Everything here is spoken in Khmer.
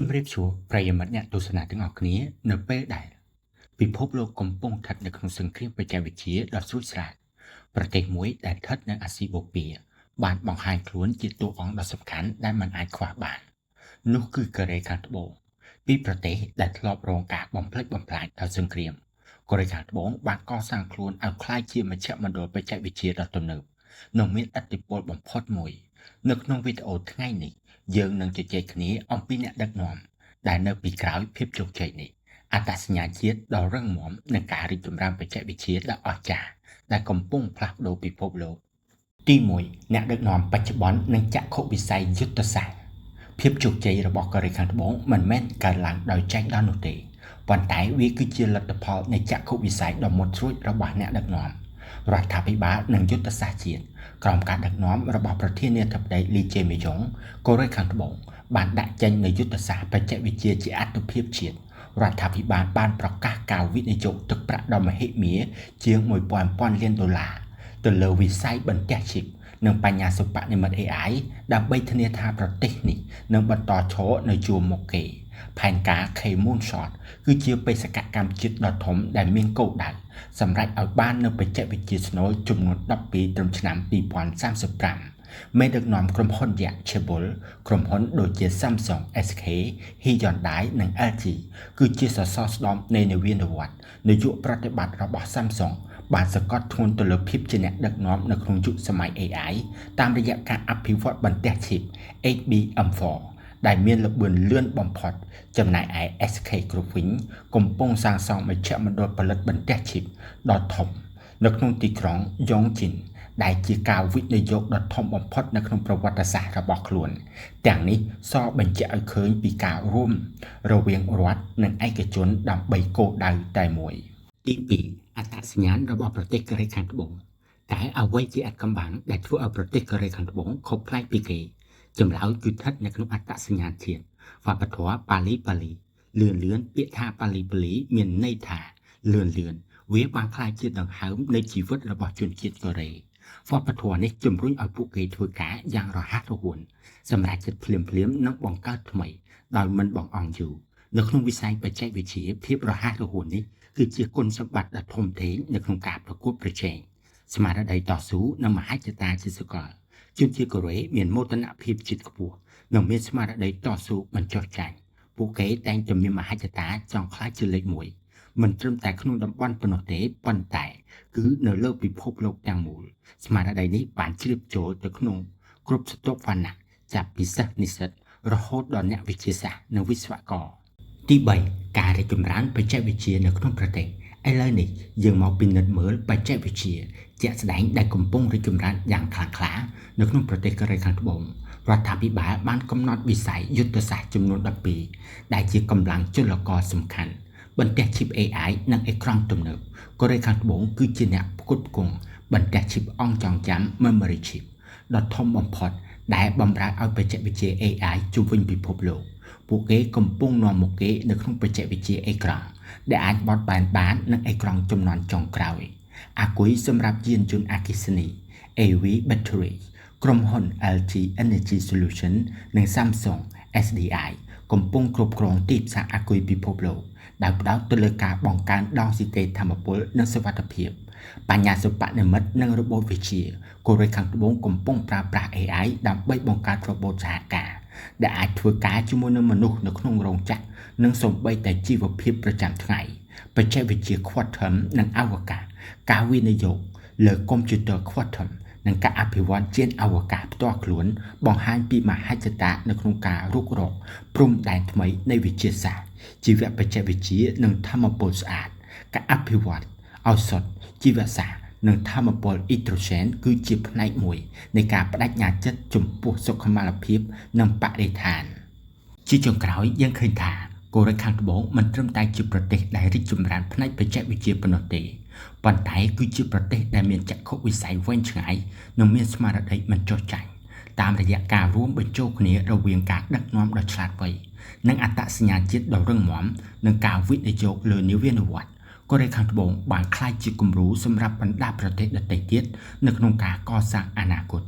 ជំរាបសួរប្រិយមិត្តអ្នកទស្សនាទាំងអស់គ្នានៅពេលដែលពិភពលោកកំពុងស្ថិតនៅក្នុងសង្គ្រាមបច្ចេកវិទ្យាដ៏ស្រួចស្រាវប្រទេសមួយដែលស្ថិតនៅអាស៊ីបូព៌ាបានបង្ហាញខ្លួនជាតួអង្គដ៏សំខាន់ដែលមិនអាចខ្វះបាននោះគឺកូរ៉េខាងត្បូងពីប្រទេសដែលធ្លាប់រងការបំផ្លិចបំផ្លាញដោយសង្គ្រាមកូរ៉េខាងត្បូងបានកសាងខ្លួនឲ្យក្លាយជាមជ្ឈមណ្ឌលបច្ចេកវិទ្យាដ៏ទំនើបនិងមានឥទ្ធិពលបំផុតមួយនៅក្នុងវីដេអូថ្ងៃនេះយើងនឹងជជែកគ្នាអំពីអ្នកដឹកនាំដែលនៅពីក្រោយភាពជោគជ័យនេះអត្តសញ្ញាណជាតិដ៏រឹងមាំនិងការរីកចម្រើនបច្ចេកវិទ្យាដ៏អស្ចារ្យដែលកំពុងផ្លាស់ប្ដូរពិភពលោកទី1អ្នកដឹកនាំបច្ចុប្បន្ននិងចក្ខុវិស័យយុទ្ធសាស្ត្រភាពជោគជ័យរបស់កូរ៉េខាងត្បូងមិនមែនកើតឡើងដោយចែកដល់នោះទេប៉ុន្តែវាគឺជាលទ្ធផលនៃចក្ខុវិស័យដ៏មុតស្រួចរបស់អ្នកដឹកនាំរដ្ឋាភិបាលនិងយុទ្ធសាស្ត្រជាតិក្រោមការដឹកនាំរបស់ប្រធានាធិបតីលីជេមីយ៉ុងកូរ៉េខាងត្បូងបានដាក់ចេញនូវយុទ្ធសាស្ត្របច្ចេកវិទ្យាជាអាទិភាពជាតិរដ្ឋាភិបាលបានប្រកាសការវិនិយោគទឹកប្រាក់ដ៏មហិមាជាង 1,000 លានដុល្លារទៅលើវិស័យបន្ទះឈីបនិងបញ្ញាសិប្បនិម្មិត AI ដើម្បីធានាថាប្រទេសនេះនឹងបន្តឈរនៅជួរមុខគេផែនការ K-Moonshot គឺជាបេសកកម្មជាតិដ៏ធំដែលមានគោលដៅសម្រាប់ឲ្យបាននូវបច្ចេកវិទ្យាស្នូលចំនួន12ត្រឹមឆ្នាំ2035មេដឹកនាំក្រុមហ៊ុនយក្ស Chaebol ក្រុមហ៊ុនដូចជា Samsung, SK, Hyundai និង LG គឺជាសសរស្តម្ភនៃនវានុវត្តន៍នយោបាយប្រតិបត្តិរបស់ Samsung បានសង្កត់ធ្ងន់ទៅលើភាពជាអ្នកដឹកនាំនៅក្នុងយុគសម័យ AI តាមរយៈការអភិវឌ្ឍបន្ទះឈីប HBM4 ដែលមានល្បឿនលឿនបំផុតចំណែកឯ SK Group វិញកំពុងសាងសង់មជ្ឈមណ្ឌលផលិតបន្ទះឈីបដ៏ធំនៅក្នុងទីក្រុង Yongin ដែលជាការវិនិយោគដ៏ធំបំផុតនៅក្នុងប្រវត្តិសាស្ត្ររបស់ខ្លួនទាំងនេះសបញ្ជាក់ឲ្យឃើញពីការរួមរវាងរដ្ឋនិងឯកជនដើម្បីគោលដៅតែមួយទី2អត្តសញ្ញាណរបស់ប្រទេសកូរ៉េខាងត្បូងតែអ្វីជាអាថ៌កំបាំងដែលធ្វើឲ្យប្រទេសកូរ៉េខាងត្បូងខុសប្លែកពីគេចម្លើយគឺស្ថិតនៅក្នុងអត្តសញ្ញាណជាតិវប្បធម៌ប៉ាលីលឿនពាក្យថាប៉ាលីមានន័យថាលឿនវាបានក្លាយជាដង្ហើមនៃជីវិតរបស់ជនជាតិកូរ៉េវប្បធម៌នេះជំរុញឲ្យពួកគេធ្វើការយ៉ាងរហ័សរហួនសម្រាប់ចិត្តភ្លាមនិងបង្កើតថ្មីដោយមិនបង្អង់យូរនៅក្នុងវិស័យបច្ចេកវិទ្យាភាពរហ័សរហួននេះគឺជាគុណសម្បត្តិដ៏ធំធេងនៅក្នុងការប្រកួតប្រជែងស្មារតីតស៊ូនិងមហិច្ឆតាជាសកលជនជាតិកូរ៉េមានមោទនភាពជាតិខ្ពស់និងមានស្មារតីតស៊ូមិនចុះចាញ់ពួកគេតែងតែមានមហិច្ឆតាចង់ក្លាយជាលេខ1មិនត្រឹមតែក្នុងតំបន់ប៉ុណ្ណោះទេប៉ុន្តែគឺនៅលើពិភពលោកទាំងមូលស្មារតីនេះបានជ្រាបចូលទៅក្នុងគ្រប់ស្រទាប់វណ្ណៈចាប់ពីសិស្សនិស្សិតរហូតដល់អ្នកវិទ្យាសាស្ត្រនិងវិស្វករទី3ការរីកចម្រើនបច្ចេកវិទ្យានៅក្នុងប្រទេសឥឡូវនេះយើងមកពិនិត្យមើលបច្ចេកវិទ្យាជាក់ស្ដែងដែលកំពុងរីកចម្រើនយ៉ាងខ្លាំងក្លានៅក្នុងប្រទេសកូរ៉េខាងត្បូងរដ្ឋាភិបាលបានកំណត់វិស័យយុទ្ធសាស្ត្រចំនួន12ដែលជាកម្លាំងចលករសំខាន់បន្ទះឈីប AI និងអេក្រង់ទំនើបកូរ៉េខាងត្បូងគឺជាអ្នកផ្គត់ផ្គង់បន្ទះឈីបអង្គចងចាំ Memory Chip ដ៏ធំបំផុតដែលបម្រើឲ្យបច្ចេកវិទ្យា AI ជុំវិញពិភពលោកពួកគេកំពុងនាំមុខគេនៅក្នុងបច្ចេកវិទ្យាអេក្រង់ដែលអាចបត់បែនបាននឹងអេក្រង់ជំនាន់ចុងក្រោយអាគុយសម្រាប់យានយន្តអគ្គិសនី AV Battery ក្រុមហ៊ុន LG Energy Solution និង Samsung SDI កំពុងគ្រប់គ្រងទីផ្សារអាគុយពិភពលោកដែលផ្ដោតទៅលើការបង្កើនដងស៊ីតេថាមពលនិងសុវត្ថិភាពបញ្ញាសិប្បនិម្មិតនិងរបូតវិទ្យាកូរ៉េខាងត្បូងកំពុងប្រើប្រាស់ AI ដើម្បីបង្កើតរបូតសហការដែលអាចធ្វើការជាមួយនឹងមនុស្សនៅក្នុងរោងចក្រនិងសូម្បីតែជីវភាពប្រចាំថ្ងៃបច្ចេកវិទ្យា Quantum និងអវកាសការវិនិយោគលើកុំព្យូទ័រ Quantum និងការអភិវឌ្ឍយានអវកាសផ្ទាល់ខ្លួនបង្ហាញពីមហិច្ឆតានៅក្នុងការរុករកព្រំដែនថ្មីនៃវិទ្យាសាស្ត្រជីវបច្ចេកវិទ្យានិងធម្មពលស្អាតការអភិវឌ្ឍឱសថជីវសាស្ត្រនិងធម្មពលអ៊ីដ្រូសែនគឺជាផ្នែកមួយនៃការបដិញ្ញាចិត្តចំពោះសុខុមាលភាពនិងបរិស្ថានជាចុងក្រោយយើងឃើញថាកូរ៉េខាងត្បូងមិនត្រឹមតែជាប្រទេសដែលរីកចម្រើនផ្នែកបច្ចេកវិទ្យាប៉ុណ្ណោះទេប៉ុន្តែគឺជាប្រទេសដែលមានចក្ខុវិស័យវែងឆ្ងាយនិងមានស្មារតីមិនចុះចាញ់តាមរយៈការរួមបញ្ចូលគ្នារវាងការដឹកនាំដ៏ឆ្លាតវៃនិងអត្តសញ្ញាណជាតិដ៏រឹងមាំនិងការវិនិយោគលើនវានុវត្តន៍កូរ៉េខាងត្បូងបានក្លាយជាគំរូសម្រាប់បណ្ដាប្រទេសដទៃទៀតនៅក្នុងការកសាងអនាគត